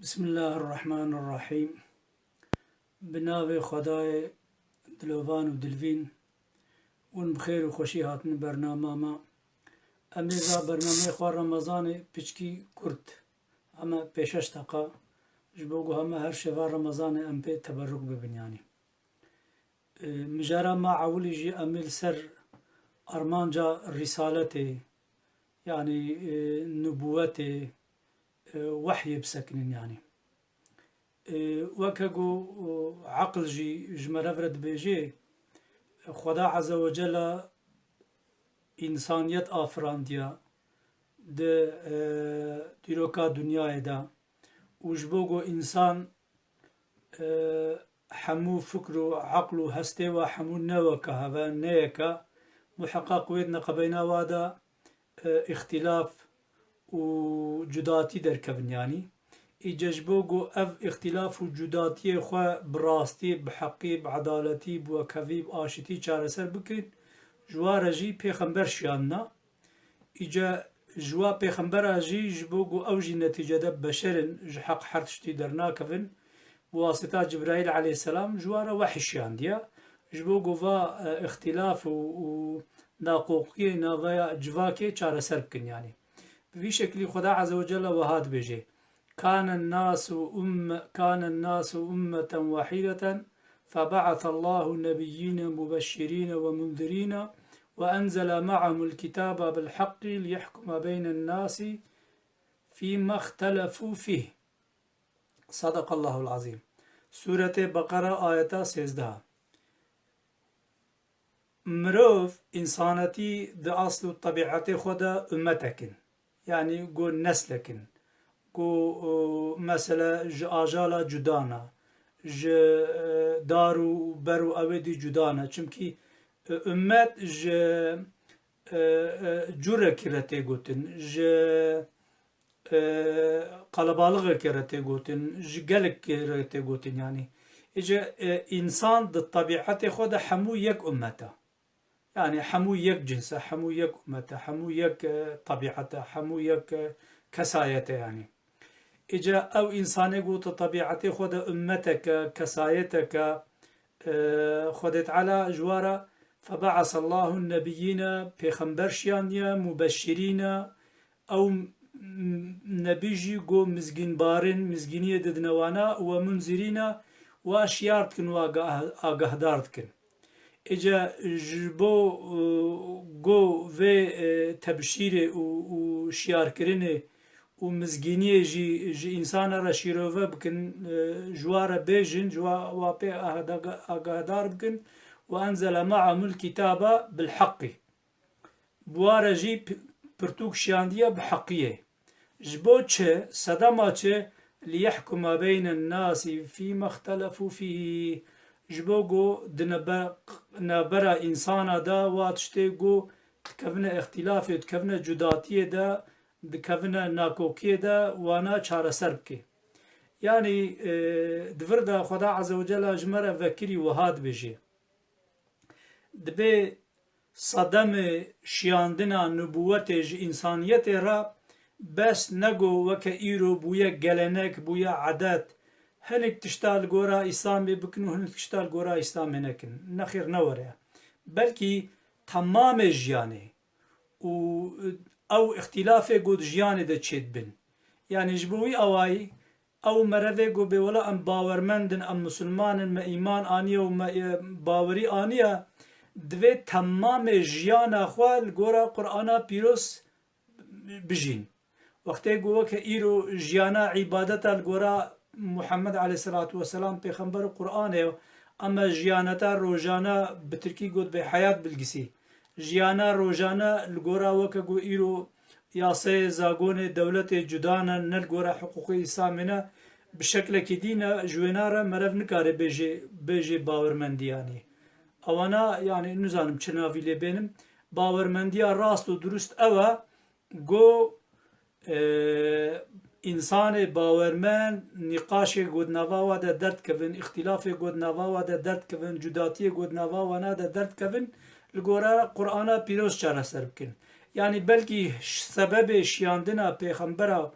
بسم الله الرحمن الرحیم. بناوی خدای دلوان و دلوین ون بخیر و خوشی هاتن برنامه ما امیزا برنامه خواه رمضان پچکی کرد اما پیشش تقا جبوگو همه هر شوا رمضان ام پی تبرک ببنیانی مجارا ما عولی جی امیل سر ارمانجا رسالته يعني نبوته وحي بسكن يعني وكجو عقل جي جمرفرد بيجي خدا عز وجل إنسانيت آفرانديا ده ديروكا دنيا دا وجبوغو إنسان حمو فكرو عقلو هستي وحمو نوكا هذا نيكا محقق ويدنا قبينا وادا اختلاف وجداتي دركبن يعني إجاجبوغو أف اختلاف وجداتي خوا براستي بحقي بعدالتي بوكفي بآشتي چارسر بكن جوار جي پیغمبر شياننا إجا جوا پیغمبر جي جبوغو أوجي نتيجة ده بشرن جحق حرتشتي درناكفن بواسطة جبرائيل عليه السلام جوار وحي شيان ديا جبوغو فا اختلاف و ناقوقي ناغايا جواكي چارسر بكن يعني في شكل خدا عز وجل وهاد بيجي كان الناس أمة واحدة فبعث الله نبيين مبشرين ومنذرين وأنزل معهم الكتاب بالحق ليحكم بين الناس فيما اختلفوا فيه صدق الله العظيم. سورة بقرة آية 16. مروف إنسانتي ده أصل الطبيعة خدا أمتكن يعني قول نسلكن کو مثلا ج آجالا جدانا ج دارو برو اودی جدانا چمکی امت ج جوره کرته گوتن ج قلبالغ کرته گوتن ج گلک کرته گوتن يعني اجا انسان ده طبيعته خود حمو یک امته يعني حمو یک جنسه حمو یک امته حمو یک طبيعته حمو یک كسايته يعني إجا أو إنسان قوت طبيعتي خد أمتك كسايتك خدت على جوارا فبعث الله النبيين بيخمبرشيان مبشرين أو نبيجي قو مزجين بارن مزجينية ددنوانا ومنذرين وأشيارتكن وآقهدارتكن إجا جبو قو في تبشير وشيار كريني ومزجينية جي إنسان رشيروفا بكن جوار بيجن جوا وابي أقادار بكن وأنزل معهم الكتاب بالحق بوار جي برتوك شاندية بحقية جبوتش صدماتش ليحكم بين الناس فيما اختلفوا فيه جبوغو نبرا إنسانا دا واتشتيغو تكفنا اختلافي تكفنا جداتية دا دكفنا ناكوكي دا وانا چارة سربكي يعني دفردا خدا عز وجل جمرة فكري وهاد بيجي دبي صدم شياندنا نبوته إنسانيته را بس نگو وكا إيرو بويا گلنك بويا عادات هنك تشتال غورا إسلامي بكنو هنك تشتال غورا إسلامي نكن نخير نوريا بلكي تمام جياني و او اختلافه قد جياني دا تشيد بن يعني جبوي اواي او مرفه قو بولا ام باورمندن ام مسلمان ما ايمان آنيا وما باوري آنيا دوه تمام جيانا خوال غورا قرآنا بيروس بجين وقتی قوة که ایرو جيانا عبادتا الغورا محمد عليه الصلاة والسلام پیغمبر قرآن اما جيانتا روجانا بتركي قد بحياة بالقسي جيانا روجانا الغورا وكا إيرو ياسي زاغون دولة جدانا نلغورا حقوقي إسلامنا بشكل كدينا جوينارا مرف نكاري بيجي باورمندي يعني اوانا يعني نزانم چناوي لبينم باورمنديا راست و درست اوا گو انسان باورمن نقاش گود نواوا دا درد كفن اختلاف گود نواوا دا درد كفن جداتي گود نواوا دا درد كفن الگورا قرآن پیروز چاره سر بکن يعني بلکه سبب شیاندنا پیغمبر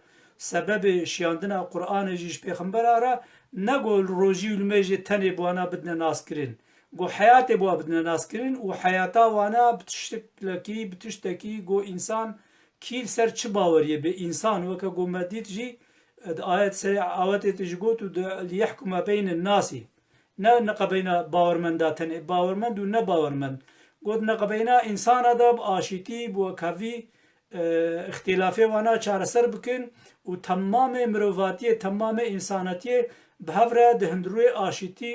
سبب شیاندنا قرآن جیش پیغمبر آره نگول روزی و لمیجی تنی بوانا بدن ناس کرن گو حیات بوا بدن ناس کرن و حیاتا وانا بتشتکی گو انسان کیل سر چه باوریه به انسان وکا گو مدید جی آیت سر آوات تجگوتو لیحکم بین الناسی نه نقبینا باورمندا تنی باورمند و نه باورمند گود نقبینا انسان ادب آشیتی بو کافی اختلافی وانا چارسر بکن و تمام مروفاتی تمام انساناتی بهفره دهندروی آشیتی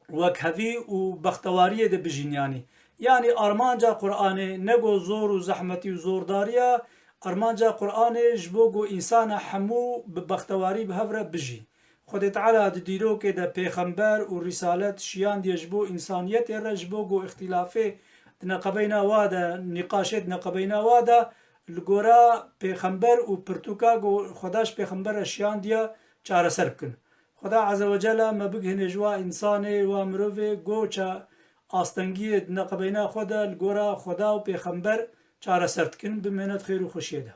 و کافی و بختواری ده بجینیانی یعنی ارمانجا قرآن نگو زور و زحمتی و زورداریا ارمانجا قرآن جبو گو انسان حمو ببختواری بهفره بجی خود تعالی دیرو که ده پیغمبر و رسالت شیان دیجبو انسانیت رجبو گو اختلافی نقبینا وادا نقاشت نقبینا وادا لگورا پیغمبر و پرتوکاگو خداش پیغمبر شیان دیا چاره سر بکن خدا عز و جل ما بگهن جوا انسان و مروه گو چا آستنگی نقبینا خدا لگورا خدا و پیغمبر چاره سر بکن بمینت خیر و خوشیده